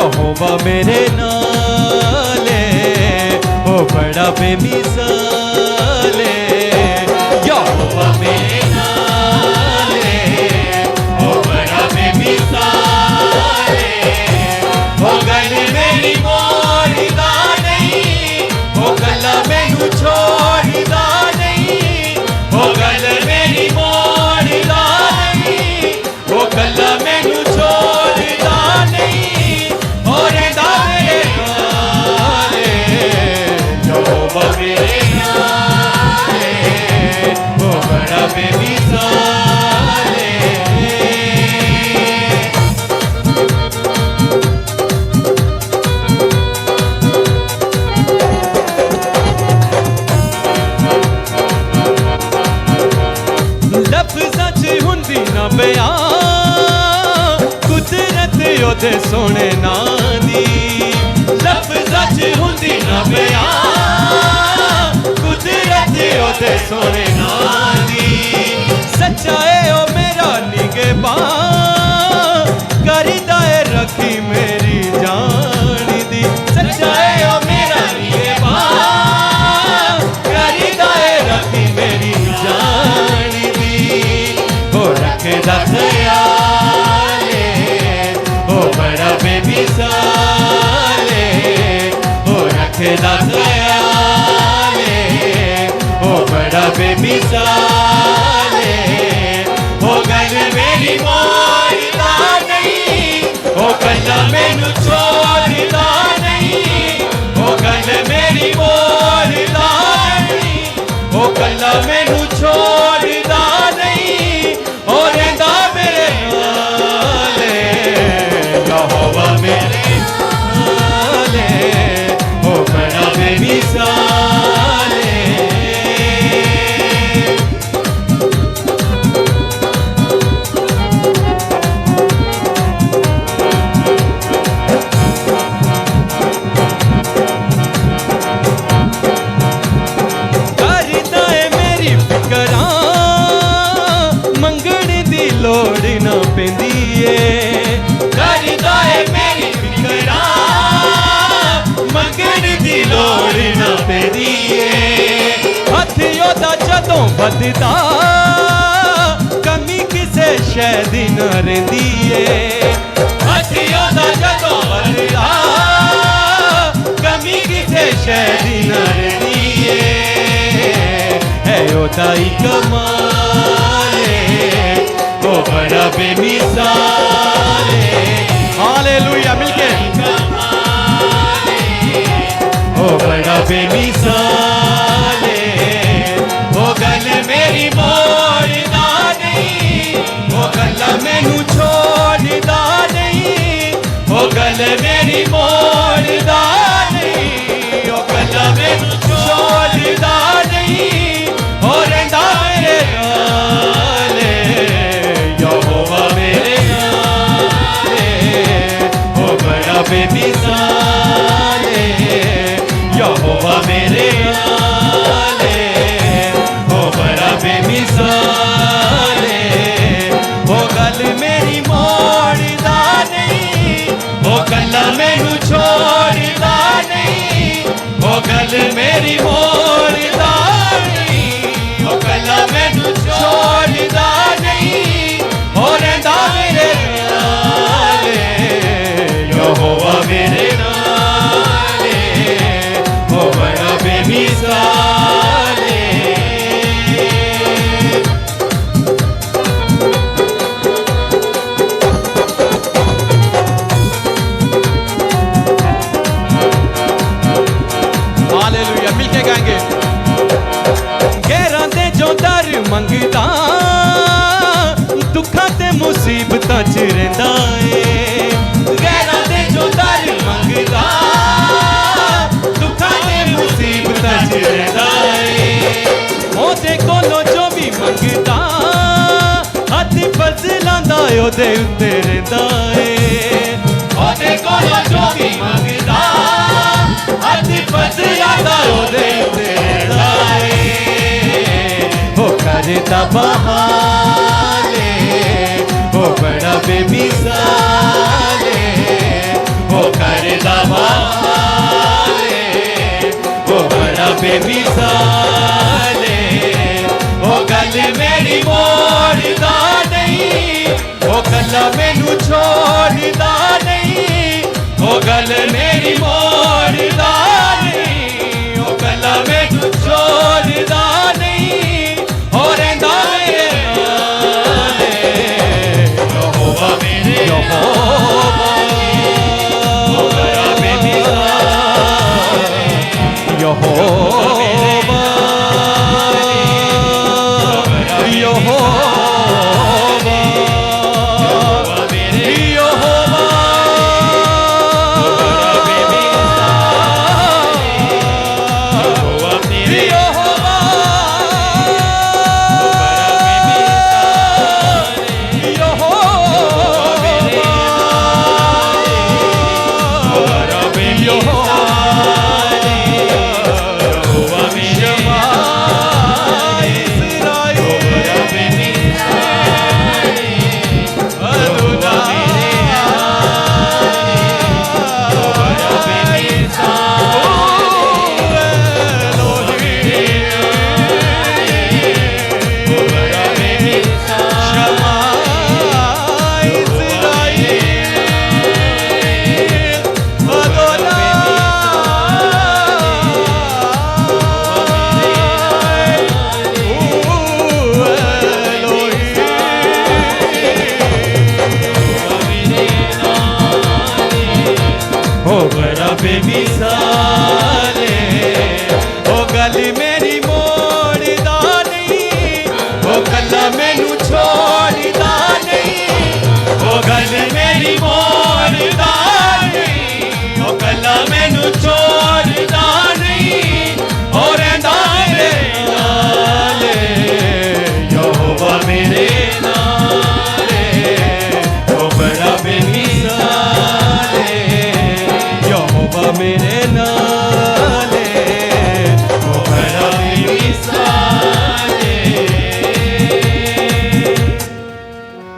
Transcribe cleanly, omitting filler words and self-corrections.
यहोवा मेरे नाले ओ बड़ा बेमिसाले यहोवा मेरे नाले ओ बड़ा बेमिसाले ओ गल मेरी मोड़दा नहीं ओ गल्ला मैनू छोड़दा नहीं ओ गल मेरी मोड़दा नहीं ओ गल्ला मैनू छोड़दा नहीं ओ रहंदा मेरे नाले यहोवा मेरे नाले ओ बड़ा बेमिसाले लफ्ज़ां च हुंदी ना बयान कुदरत ओदे सोने नां दी लफ्ज़ां च हुंदी ना बयान कुदरत ओदे सोने नां दी सच्चा है ओ मेरा निगहबान करदा है रखी मेरी जान दी सच्चा है ओ मेरा निगहबान करदा है रखी मेरी जान दी ओ रखदा ख्याले ओ बड़ा बेमिसाले ओ रखदा ख्याले ओ बड़ा बेमिसाले ओ गल मेरी मोड़दा नहीं ओ गल्ला मैनू छोड़दा नहीं ओ गल मेरी मोड़दा नहीं ओ गल्ला मैनू छोड़दा नहीं ओ रहंदा मेरे नाले यहोवा मेरे नाले ओ बड़ा बेमिसाले करदा है मेरी फिकरां मंगण दी लोड़ ना पैंदी ए करदा है मेरी फिकरां मंगण दी लोड़ ना पैंदी ए हथ ओदा जदों बददा कमी किसे शै दी ना रहिंदी ए हथ ओदा जदों बददा कमी किसे शै दी ना रहिंदी ए है ओदा ही कमाल ओ बड़ा बेमिसाले हालेलुया मिलके ओ बड़ा बेमिसाले ओ गल मेरी मोड़दा नहीं ओ गल्ला मैनू छोड़दा नहीं ओ गल मेरी मोड़दा नहीं ओ गल्ला मैनू छोड़दा नहीं ओ रहंदा मेरे नाले यहोवा मेरे नाले ओ बड़ा बेमिसाले यहोवा मेरे नाले ओ बड़ा बेमिसाले ओ गल मेरी मोड़दा नहीं ओ गल्ला मैनू छोड़दा नहीं ओ गल मेरी मोड़दा नहीं ओ गल्ला मैनू छोड़दा नहीं ओ रहंदा मेरे नाले यहोवा मेरे नाले ओ बड़ा बेमिसाले हालेलुया मिलके गाएंगे गैरां दे जो दर मंगदा दुखां ते मुसीबतां च रहिंदा ए गैरां दे जो दर मंगदा दुखां ते मुसीबतां च रहिंदा ए ओदे कोलों जो भी मंगदा हथ फज़लां दा ओदे उत्ते रहिंदा ए ओदे कोलों जो भी मंगदा हथ फज़लां दा ओदे उत्ते रहिंदा ए ओ करदा बहाले ओ बड़ा बेमिसाले ओ बेमिसाले ओ गल मेरी मोड़दा नहीं ओ कला मैनू छोड़दा नहीं ओ गल मेरी मोड़दा नहीं ओ कला मैनू छोड़दा नहीं हो रहिंदा मेरे नाले यहोवा मेरे यहोवा ओ बड़ा बेमिसाले यहोवा बेमिसाले ओ गल मेरी मोड़दा नहीं ओ कला मैनू छोड़दा नहीं ओ गल मेरी मोड़दा नहीं ओ कला मैनू छोड़दा नहीं ओ रहिंदा मेरे नाले यहोवा मेरे नाले ओ बड़ा बेमिसाले यहोवा मेरे